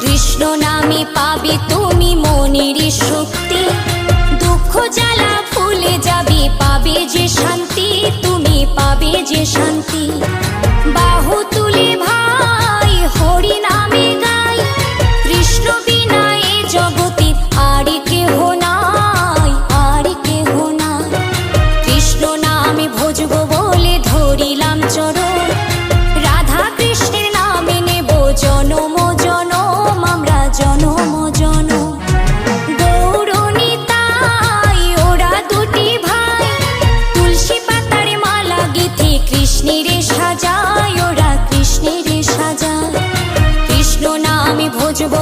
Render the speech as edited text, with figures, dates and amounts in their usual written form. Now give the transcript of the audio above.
কৃষ্ণ নামে পাবে তুমি মনের শক্তি, দুঃখ জ্বালা ভুলে যাবে, পাবে যে শান্তি, তুমি পাবে যে শান্তি। বাহু তুলে ভাই হরি নামে গাই, কৃষ্ণ বিনা এ জগতে আর কেহ নাই, আর কেহ নাই। কৃষ্ণ নামে ভজব বলে ধরিলাম চরণ, রাধা কৃষ্ণের নামে নেব জনম জনম, আমরা জনম জনম। গৌর নিতাই ওরা দুটি ভাই, তুলসী পাতার মালা গেঁথে কৃষ্ণের সাজায়, ওরা কৃষ্ণের সাজায়। কৃষ্ণ নামে ভজব